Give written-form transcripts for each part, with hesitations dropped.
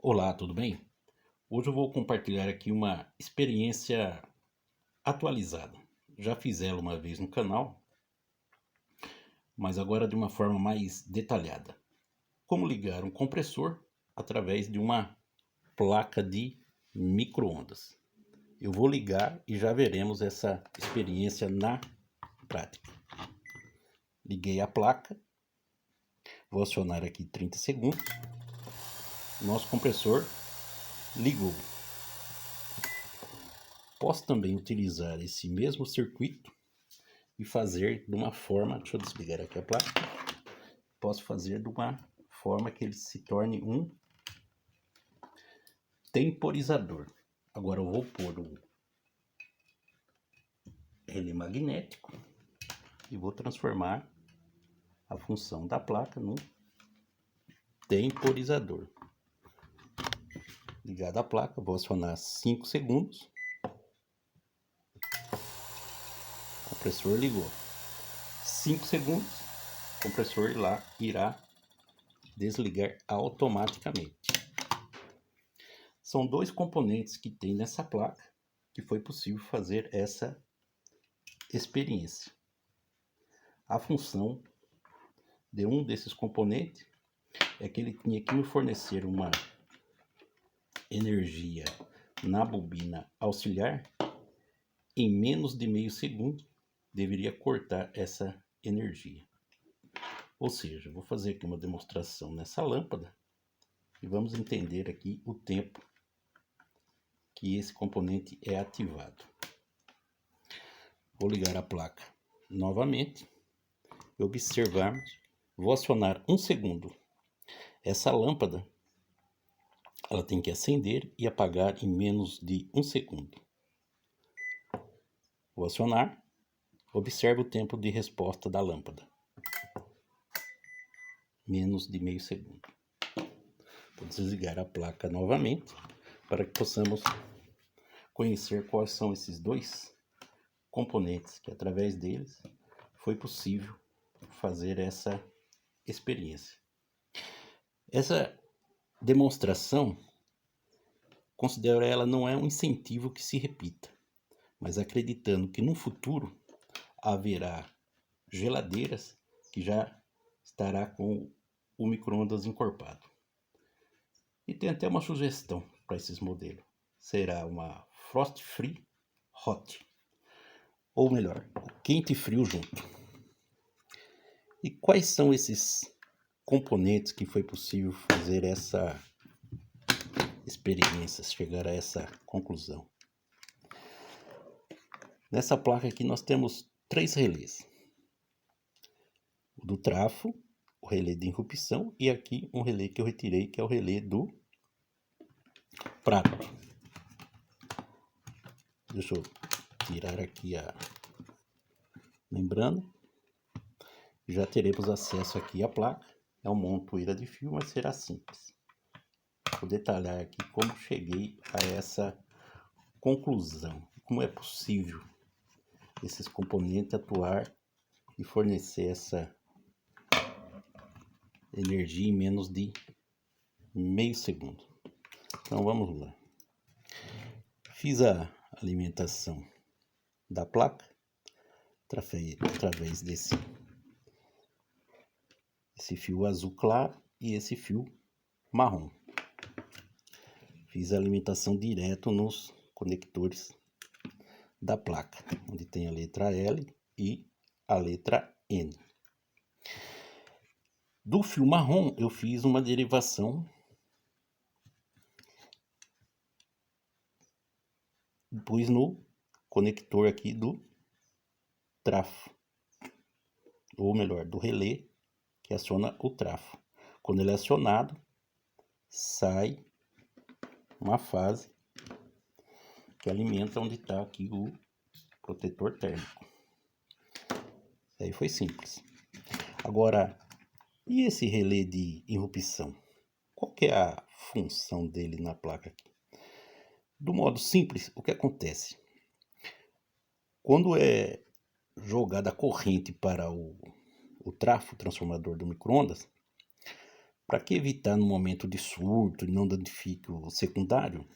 Olá, tudo bem? Hoje eu vou compartilhar aqui uma experiência atualizada. Já fiz ela uma vez no canal, mas agora de uma forma mais detalhada. Como ligar um compressor através de uma placa de micro-ondas. Eu vou ligar e já veremos essa experiência na prática. Liguei a placa, vou acionar aqui 30 segundos. Nosso compressor ligou. Posso também utilizar esse mesmo circuito e fazer de uma forma, deixa eu desligar aqui a placa, posso fazer de uma forma que ele se torne um temporizador. Agora eu vou pôr o relé magnético e vou transformar a função da placa num temporizador. Ligada a placa, vou acionar 5 segundos. O compressor ligou. 5 segundos, o compressor irá desligar automaticamente. São dois componentes que tem nessa placa que foi possível fazer essa experiência. A função de um desses componentes é que ele tinha que me fornecer uma energia na bobina auxiliar. Em menos de meio segundo deveria cortar essa energia. Ou seja, vou fazer aqui uma demonstração nessa lâmpada e vamos entender aqui o tempo que esse componente é ativado. Vou ligar a placa novamente e observarmos. Vou acionar 1 segundo. Essa lâmpada ela tem que acender e apagar em menos de 1 segundo. Vou acionar. Observe o tempo de resposta da lâmpada. Menos de meio segundo. Vou desligar a placa novamente para que possamos conhecer quais são esses dois componentes que através deles foi possível fazer essa experiência. Essa demonstração, considero ela não é um incentivo que se repita, mas acreditando que no futuro haverá geladeiras que já estará com o micro-ondas encorpado. E tem até uma sugestão para esses modelos. Será uma Frost Free Hot, ou melhor, quente e frio junto. E quais são esses componentes que foi possível fazer essa experiência, chegar a essa conclusão? Nessa placa aqui nós temos 3 relés. O do trafo, o relé de interrupção e aqui um relé que eu retirei, que é o relé do prato. Deixa eu tirar aqui a membrana. Já teremos acesso aqui à placa. É uma montoeira de fio, mas será simples. Vou detalhar aqui como cheguei a essa conclusão. Como é possível esses componentes atuar e fornecer essa energia em menos de meio segundo. Então vamos lá. Fiz a alimentação da placa através desse fio azul claro e esse fio marrom. Fiz a alimentação direto nos conectores da placa, onde tem a letra L e a letra N. Do fio marrom eu fiz uma derivação, pus no conector aqui do trafo, ou melhor, do relé que aciona o trafo. Quando ele é acionado, sai uma fase que alimenta onde está aqui o protetor térmico. Aí foi simples. Agora, e esse relé de interrupção? Qual que é a função dele na placa aqui? Do modo simples, o que acontece? Quando é jogada a corrente para o trafo transformador do micro-ondas, Para que evitar no momento de surto e não danifique o secundário,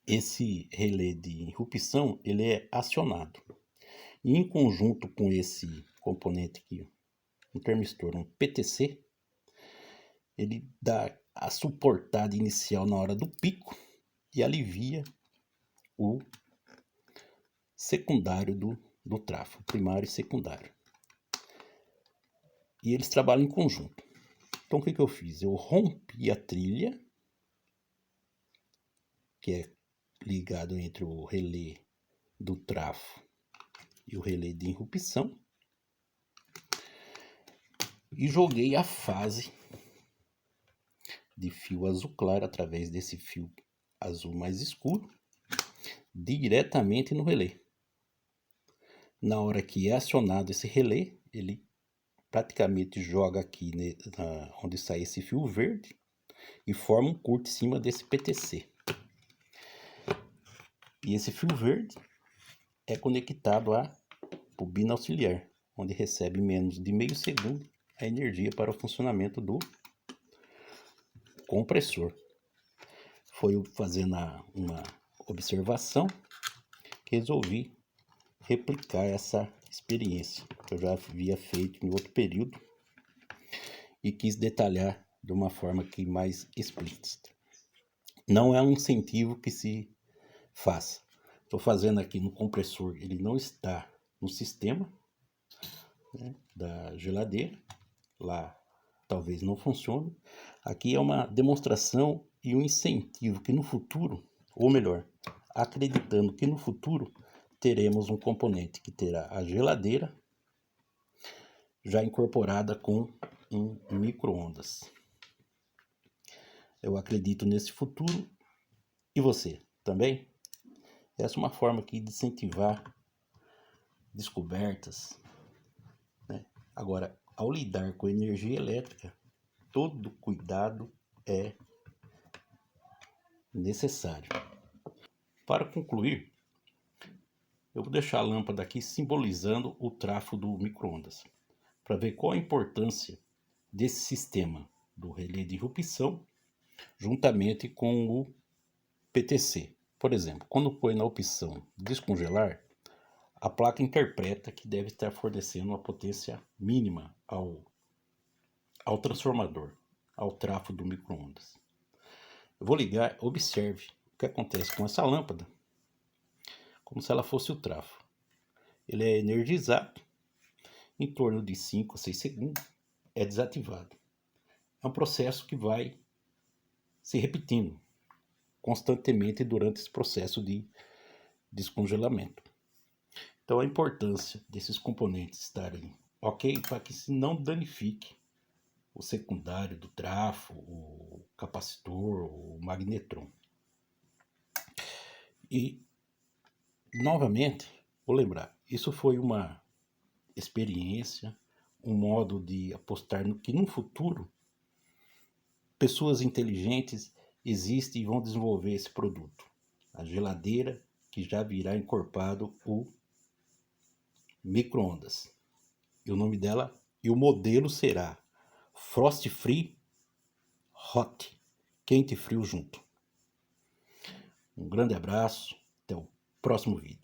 esse relé de irrupção ele é acionado. E em conjunto com esse componente aqui, um termistor, um PTC, ele dá a suportada inicial na hora do pico e alivia o secundário do tráfego, primário e secundário. E eles trabalham em conjunto. Então o que eu fiz? Eu rompi a trilha, que é ligado entre o relé do tráfego e o relé de irrupção, e joguei a fase de fio azul claro através desse fio azul mais escuro diretamente no relé. Na hora que é acionado esse relé, ele praticamente joga aqui onde sai esse fio verde e forma um curto em cima desse PTC. E esse fio verde é conectado à bobina auxiliar, onde recebe em menos de meio segundo a energia para o funcionamento do compressor. Foi fazendo uma observação que resolvi replicar essa experiência que eu já havia feito em outro período e quis detalhar de uma forma que mais explícita. Não é um incentivo que se faça. Estou fazendo aqui no compressor, ele não está no sistema, né, da geladeira, lá talvez não funcione. Aqui é uma demonstração e um incentivo que no futuro, ou melhor, acreditando que no futuro teremos um componente que terá a geladeira já incorporada com um micro-ondas. Eu acredito nesse futuro. E você, também? Essa é uma forma aqui de incentivar descobertas, né? Agora, ao lidar com energia elétrica, todo cuidado é necessário. Para concluir, eu vou deixar a lâmpada aqui simbolizando o tráfego do micro-ondas, para ver qual a importância desse sistema do relé de irrupção juntamente com o PTC. Por exemplo, quando põe na opção descongelar, a placa interpreta que deve estar fornecendo uma potência mínima ao transformador, ao tráfego do micro-ondas. Eu vou ligar, observe o que acontece com essa lâmpada, como se ela fosse o tráfego. Ele é energizado, em torno de 5 a 6 segundos, é desativado. É um processo que vai se repetindo constantemente durante esse processo de descongelamento. Então a importância desses componentes estarem ok para que se não danifique o secundário do trafo, o capacitor, o magnetron. E novamente, vou lembrar, isso foi uma experiência, um modo de apostar no que no futuro pessoas inteligentes existem e vão desenvolver esse produto. A geladeira que já virá encorpado o micro-ondas. E o nome dela e o modelo será Frost Free Hot, quente e frio junto. Um grande abraço, até o próximo vídeo.